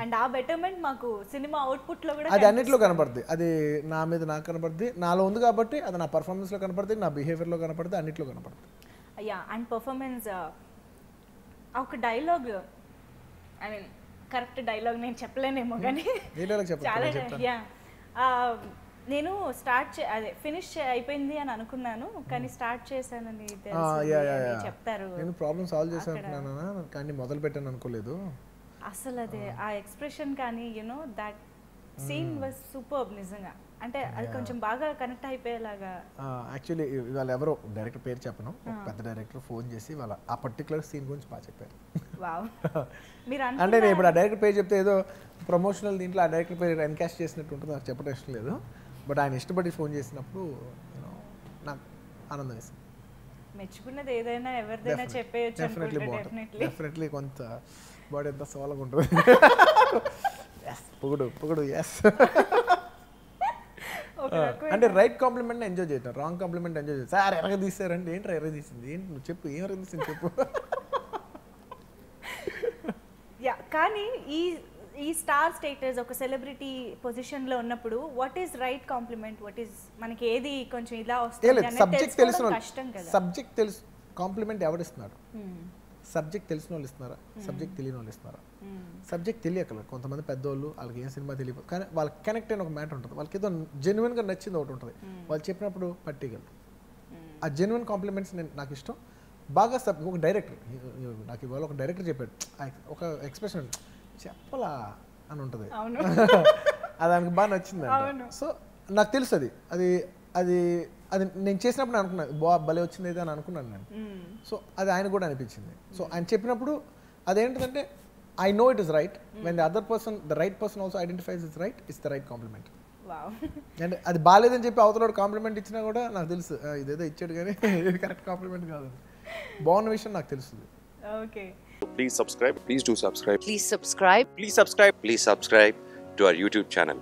And ఆ betterment మాకు cinema output లో కూడా అది అన్నిట్లో కనపడుతుంది. అది నా మీద నాకు కనపడుతుంది, నాలో ఉంది కాబట్టి అది నా పర్ఫార్మెన్స్ లో కనపడుతుంది, నా బిహేవియర్ లో కనపడుతుంది, అన్నిట్లో కనపడుతుంది. యా అండ్ పర్ఫార్మెన్స్ ఒక dialogue I mean correct dialogue నేను చెప్పలేనేమో కానీ చాలా యా నేను అదే ఫినిష్ అయిపోయింది అని అనుకున్నాను కానీ స్టార్ట్ చేశానని చెప్తారు. నేను ప్రాబ్లమ్ సాల్వ్ చేశాను అనుకున్నాను కానీ మొదలు పెట్టాను అనుకోలేదు. అసలు అదే ఆ ఎక్స్ప్రెషన్ కానీ you know that scene was superb నిజంగా. అంటే అది కొంచెం బాగా కనెక్ట్ అయిపోయేలాగా. యాక్చువల్లీ ఇవాళ ఎవరో డైరెక్టర్ పేరు చెప్పను, పెద్ద డైరెక్టర్ ఫోన్ చేసి వాళ్ళ ఆ పర్టికులర్ సీన్ గురించి బాగా చెప్పారు. అంటే నేను ఇప్పుడు ఆ డైరెక్టర్ పేరు చెప్తే ఏదో ప్రమోషనల్ దీంట్లో ఆ డైరెక్టర్ పేరు ఎన్కాస్ట్ చేసినట్టు ఉంటుంది, నాకు చెప్పడం ఇష్టం లేదు. బట్ ఆయన ఇష్టపడి ఫోన్ చేసినప్పుడు నాకు ఆనందం వేసింది. మెచ్చుకున్నది ఏదైనా ఎవరిదైనా చెప్పేయచ్చు. డెఫినెట్లీ కొంత బాడీ ఎంత సోలగా ఉంటుంది. పొగుడు ఎస్. అంటే రైట్ కాంప్లిమెంట్ ఎంజాయ్ చేయటం, రాంగ్ కాంప్లిమెంట్ ఎంజాయ్ చేస్తాను. సార్ ఎరగ తీసారంటే ఏంటి ఎరగ తీసింది, ఏంటి నువ్వు చెప్పు, ఏం ఎరగ తీసింది చెప్పు. కానీ ఈ స్టార్ స్టేటస్ ఒక సెలబ్రిటీ పొజిషన్ లో ఉన్నప్పుడు what is right compliment, what is మనకి ఏది కొంచెం ఇలా వస్తుంది సబ్జెక్ట్ తెలిసిన కష్టం కదా. సబ్జెక్ట్ తెలుసు కాంప్లిమెంట్ ఎవరు ఇస్తున్నారు? సబ్జెక్ట్ తెలిసిన వాళ్ళు ఇస్తున్నారా, సబ్జెక్ట్ తెలియని వాళ్ళు ఇస్తున్నారా? సబ్జెక్ట్ తెలియకలేదు కొంతమంది పెద్దోళ్ళు, వాళ్ళకి ఏం సినిమా తెలియదు కానీ వాళ్ళకి కనెక్ట్ అయిన ఒక మ్యాటర్ ఉంటుంది, వాళ్ళకి ఏదో జెన్యున్గా నచ్చింది ఒకటి ఉంటుంది, వాళ్ళు చెప్పినప్పుడు పట్టిగలరు. ఆ జెన్యున్ కాంప్లిమెంట్స్ నాకు ఇష్టం బాగా. ఒక డైరెక్టర్ నాకు ఇవాళ ఒక డైరెక్టర్ చెప్పాడు, ఒక ఎక్స్ప్రెషన్ చెప్పలా అని ఉంటుంది, అది దానికి బాగా నచ్చింది. సో నాకు తెలుసు అది అది అది నేను చేసినప్పుడు నేను అనుకున్నాను భలే వచ్చింది అయితే అని అనుకున్నాను నేను. సో అది ఆయన కూడా అనిపించింది. సో ఆయన చెప్పినప్పుడు అదేంటంటే I know it is right when the other person the right person also identifies is right, it's the right compliment. అంటే అది బాగాలేదని చెప్పి అవతల కాంప్లిమెంట్ ఇచ్చినా కూడా నాకు తెలుసు ఇదేదో ఇచ్చాడు కానీ ఇది కరెక్ట్ కాంప్లిమెంట్ కాదు, బాగున్న విషయం నాకు తెలుస్తుంది. Okay, please subscribe, please do subscribe, please subscribe, please subscribe, please subscribe to our YouTube channel.